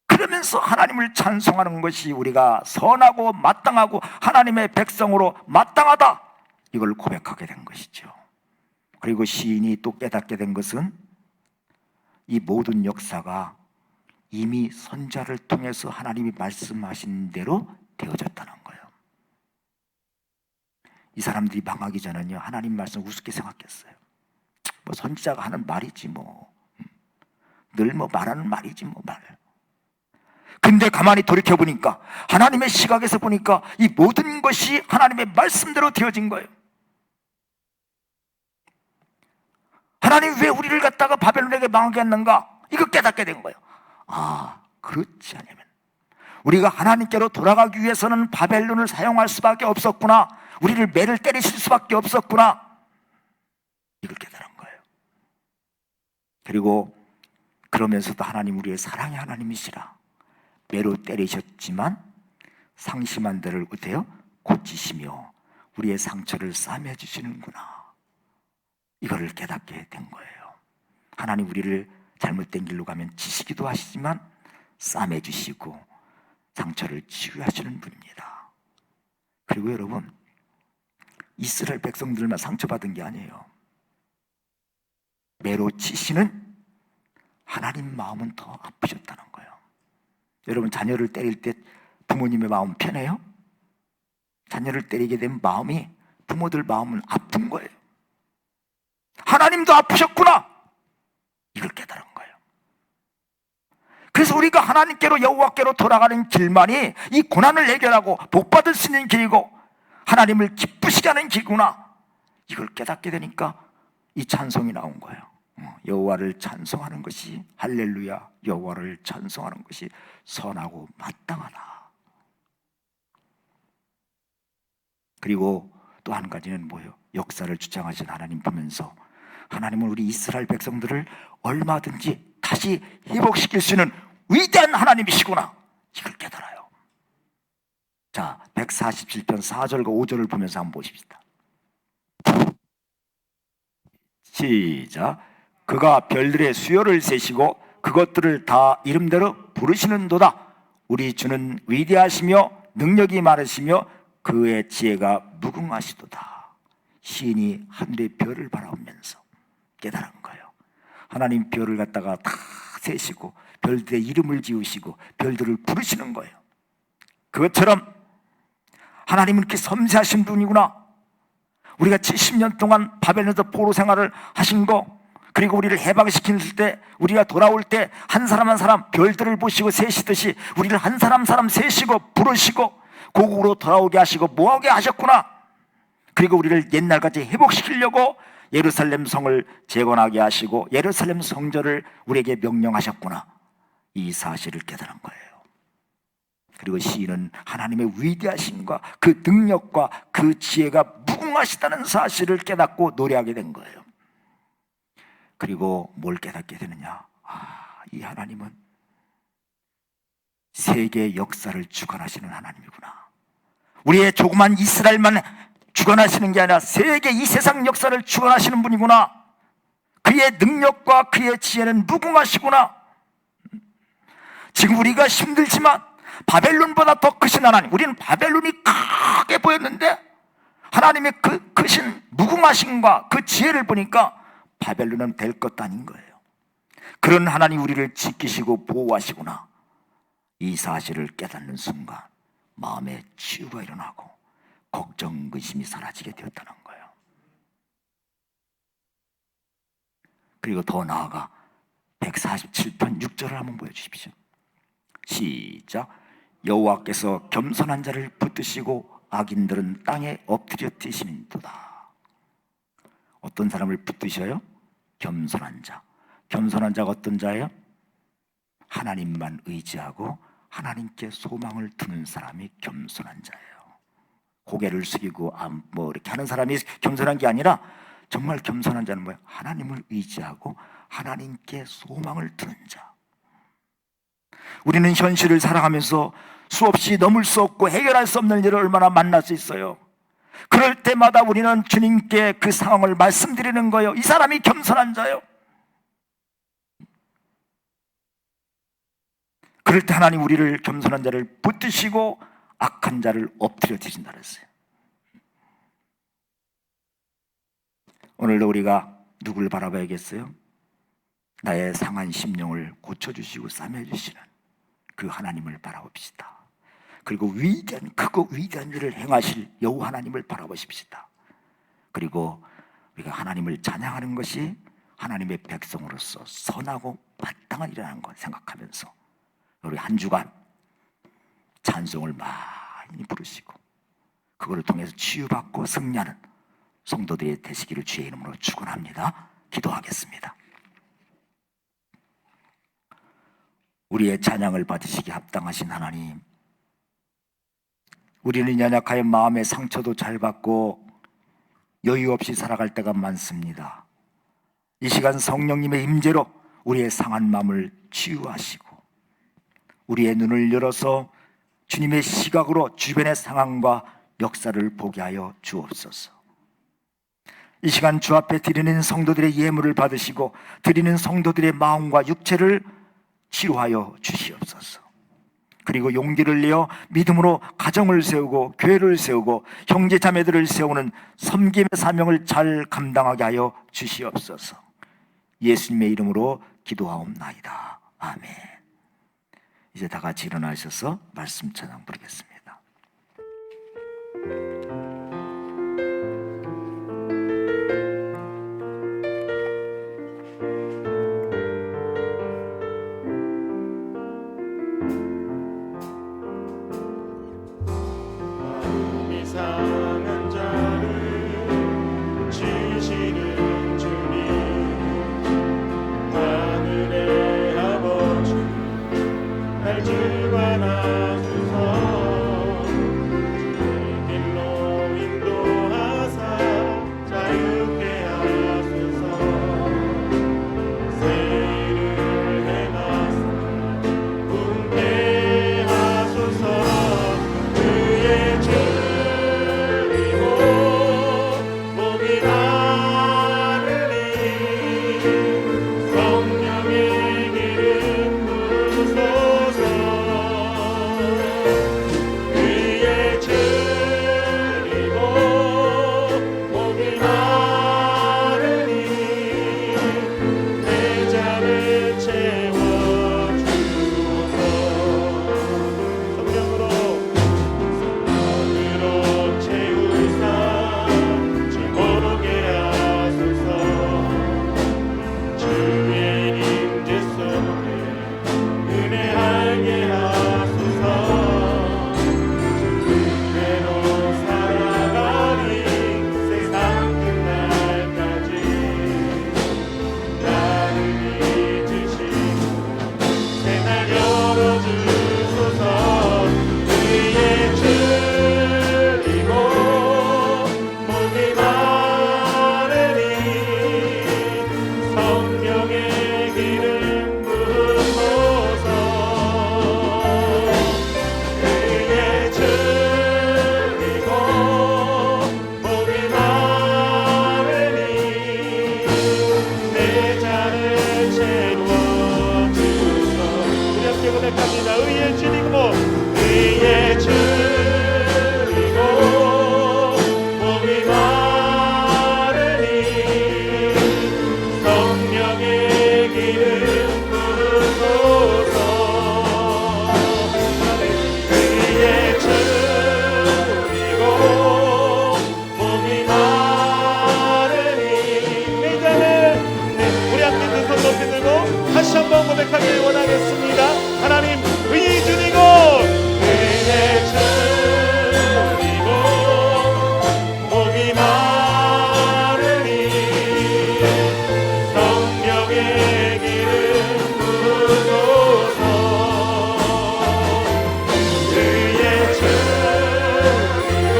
그러면서 하나님을 찬송하는 것이 우리가 선하고 마땅하고 하나님의 백성으로 마땅하다, 이걸 고백하게 된 것이죠. 그리고 시인이 또 깨닫게 된 것은 이 모든 역사가 이미 선자를 통해서 하나님이 말씀하신 대로 되어졌다는 거예요. 이 사람들이 망하기 전에는요, 하나님 말씀 우습게 생각했어요. 뭐 선지자가 하는 말이지 뭐, 늘 뭐 말하는 말이지 뭐 말. 근데 가만히 돌이켜 보니까, 하나님의 시각에서 보니까 이 모든 것이 하나님의 말씀대로 되어진 거예요. 하나님 왜 우리를 갖다가 바벨론에게 망하게 했는가? 이거 깨닫게 된 거예요. 아, 그렇지 않으면 우리가 하나님께로 돌아가기 위해서는 바벨론을 사용할 수밖에 없었구나. 우리를 매를 때리실 수밖에 없었구나. 이걸 깨달은 거예요. 그리고 그러면서도 하나님 우리의 사랑의 하나님이시라. 매로 때리셨지만 상심한 데를 어때요? 고치시며 우리의 상처를 싸매 주시는구나. 이거를 깨닫게 된 거예요. 하나님 우리를 잘못된 길로 가면 치시기도 하시지만 싸매 주시고 상처를 치유하시는 분입니다. 그리고 여러분, 이스라엘 백성들만 상처받은 게 아니에요. 매로 치시는 하나님 마음은 더 아프셨다는 거예요. 여러분, 자녀를 때릴 때 부모님의 마음 편해요? 자녀를 때리게 되면 마음이, 부모들 마음은 아픈 거예요. 하나님도 아프셨구나. 이걸 깨달은 거예요. 그래서 우리가 하나님께로, 여호와께로 돌아가는 길만이 이 고난을 해결하고 복받을 수 있는 길이고 하나님을 기쁘시게 하는 길구나. 이걸 깨닫게 되니까 이 찬송이 나온 거예요. 여호와를 찬송하는 것이, 할렐루야, 여호와를 찬송하는 것이 선하고 마땅하다. 그리고 또 한 가지는 뭐예요? 역사를 주장하신 하나님 보면서 하나님은 우리 이스라엘 백성들을 얼마든지 다시 회복시킬 수 있는 위대한 하나님이시구나. 이걸 깨달아요. 자, 147편 4절과 5절을 보면서 한번 보십시다. 시작. 그가 별들의 수요를 세시고 그것들을 다 이름대로 부르시는도다. 우리 주는 위대하시며 능력이 많으시며 그의 지혜가 무궁하시도다. 시인이 하늘의 별을 바라보면서 깨달은 거예요. 하나님 별을 갖다가 다 세시고 별들의 이름을 지으시고 별들을 부르시는 거예요. 그것처럼 하나님은 이렇게 섬세하신 분이구나. 우리가 70년 동안 바벨론에서 포로 생활을 하신 거, 그리고 우리를 해방시킬 때, 우리가 돌아올 때 한 사람 한 사람 별들을 보시고 세시듯이 우리를 한 사람 사람 세시고 부르시고 고국으로 돌아오게 하시고 뭐하게 하셨구나. 그리고 우리를 옛날같이 회복시키려고 예루살렘 성을 재건하게 하시고 예루살렘 성전을 우리에게 명령하셨구나. 이 사실을 깨달은 거예요. 그리고 시인은 하나님의 위대하심과 그 능력과 그 지혜가 무궁하시다는 사실을 깨닫고 노래하게 된 거예요. 그리고 뭘 깨닫게 되느냐? 이 하나님은 세계의 역사를 주관하시는 하나님이구나. 우리의 조그만 이스라엘만 주관하시는 게 아니라 세계 이 세상 역사를 주관하시는 분이구나. 그의 능력과 그의 지혜는 무궁하시구나. 지금 우리가 힘들지만 바벨론보다 더 크신 하나님, 우리는 바벨론이 크게 보였는데 하나님의 그 크신 무궁하심과 그 지혜를 보니까 바벨론은 될 것도 아닌 거예요. 그런 하나님 우리를 지키시고 보호하시구나. 이 사실을 깨닫는 순간 마음에 치유가 일어나고 걱정, 의심이 사라지게 되었다는 거예요. 그리고 더 나아가 147편 6절을 한번 보여주십시오. 시작. 여호와께서 겸손한 자를 붙드시고 악인들은 땅에 엎드려 뛰시는도다. 어떤 사람을 붙드셔요? 겸손한 자. 겸손한 자가 어떤 자예요? 하나님만 의지하고 하나님께 소망을 두는 사람이 겸손한 자예요. 고개를 숙이고 뭐 이렇게 하는 사람이 겸손한 게 아니라 정말 겸손한 자는 뭐예요? 하나님을 의지하고 하나님께 소망을 두는 자. 우리는 현실을 살아가면서 수없이 넘을 수 없고 해결할 수 없는 일을 얼마나 만날 수 있어요. 그럴 때마다 우리는 주님께 그 상황을 말씀드리는 거예요. 이 사람이 겸손한 자예요. 그럴 때 하나님 우리를 겸손한 자를 붙드시고 악한 자를 엎드려 드신다 그랬어요. 오늘도 우리가 누구를 바라봐야겠어요? 나의 상한 심령을 고쳐주시고 싸매주시는 그 하나님을 바라봅시다. 그리고 위대한, 크고 위대한 일을 행하실 여호와 하나님을 바라보십시다. 그리고 우리가 하나님을 찬양하는 것이 하나님의 백성으로서 선하고 마땅한 일이라는 걸 생각하면서 우리 한 주간 찬송을 많이 부르시고 그거를 통해서 치유받고 승리하는 성도들이 되시기를 주의 이름으로 축원합니다. 기도하겠습니다. 우리의 찬양을 받으시기 합당하신 하나님, 우리는 연약하여 마음의 상처도 잘 받고 여유 없이 살아갈 때가 많습니다. 이 시간 성령님의 임재로 우리의 상한 마음을 치유하시고 우리의 눈을 열어서 주님의 시각으로 주변의 상황과 역사를 보게 하여 주옵소서. 이 시간 주 앞에 드리는 성도들의 예물을 받으시고 드리는 성도들의 마음과 육체를 치료하여 주시옵소서. 그리고 용기를 내어 믿음으로 가정을 세우고 교회를 세우고 형제 자매들을 세우는 섬김의 사명을 잘 감당하게 하여 주시옵소서. 예수님의 이름으로 기도하옵나이다. 아멘. 이제 다 같이 일어나셔서 말씀 찬양 부르겠습니다. 이상한 자를 지시는 주님, 하늘의 아버지 날 주관하소서. 주의 길로 인도하사 자유케 하소서. 새 일을 행하사 분배 하소서. 그의 주리고 복이 많으니 성령의 기름 부으소서. 그의 주리고 복이 많으니 내 잔을 채워주소서. 성령으로 채우사 주목게 하소서. 주의 임재 속에 은혜하게 하소서. 주대로 살아가리 세상 끝날까지. 나를 잊으시고 새날 열어주소서. 그의 주리고 복이 많으니 성령의 기름 부으소서. 그의 주리고 복이 많으니 내 잔을 채워주소서. 우리 함께 고백합니다. 의의 주리고 의의 주리고 복이 많으니 성령의 기름 부으소서. 의의 주리고 복이 많으니 내 잔을 우리 함께 두 손 높이 들고 다시 한번 고백하길 원하겠습니다. 하나님 의의 주리고 의의 주리고 복이 많으니 성령의 기름 부으소서. 의의 주리고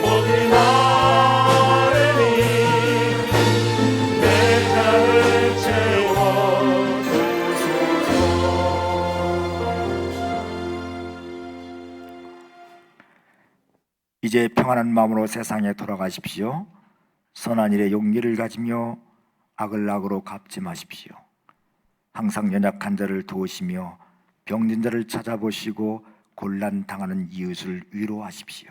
복이 많으니 내 잔을 채워주소서. 이제 평안한 마음으로 세상에 돌아가십시오. 선한 일에 용기를 가지며 악을 악으로 갚지 마십시오. 항상 연약한 자를 도우시며 병든 자를 찾아보시고 곤란 당하는 이웃을 위로하십시오.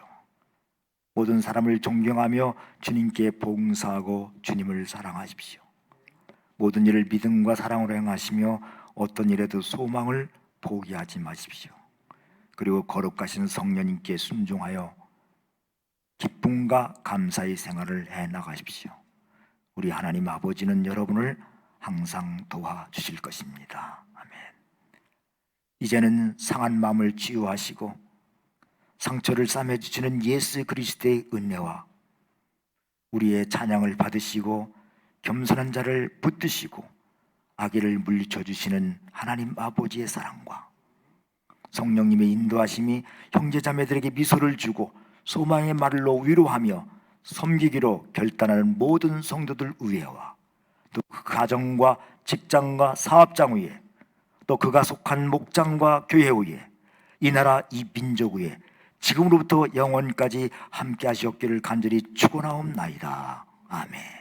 모든 사람을 존경하며 주님께 봉사하고 주님을 사랑하십시오. 모든 일을 믿음과 사랑으로 행하시며 어떤 일에도 소망을 포기하지 마십시오. 그리고 거룩하신 성령님께 순종하여 기쁨과 감사의 생활을 해 나가십시오. 우리 하나님 아버지는 여러분을 항상 도와주실 것입니다. 아멘. 이제는 상한 마음을 치유하시고 상처를 싸매주시는 예수 그리스도의 은혜와 우리의 찬양을 받으시고 겸손한 자를 붙드시고 악의를 물리쳐 주시는 하나님 아버지의 사랑과 성령님의 인도하심이 형제자매들에게 미소를 주고 소망의 말로 위로하며 섬기기로 결단하는 모든 성도들 위에와 또 그 가정과 직장과 사업장 위에 또 그가 속한 목장과 교회 위에 이 나라 이 민족 위에 지금으로부터 영원까지 함께 하시옵기를 간절히 축원하옵나이다. 아멘.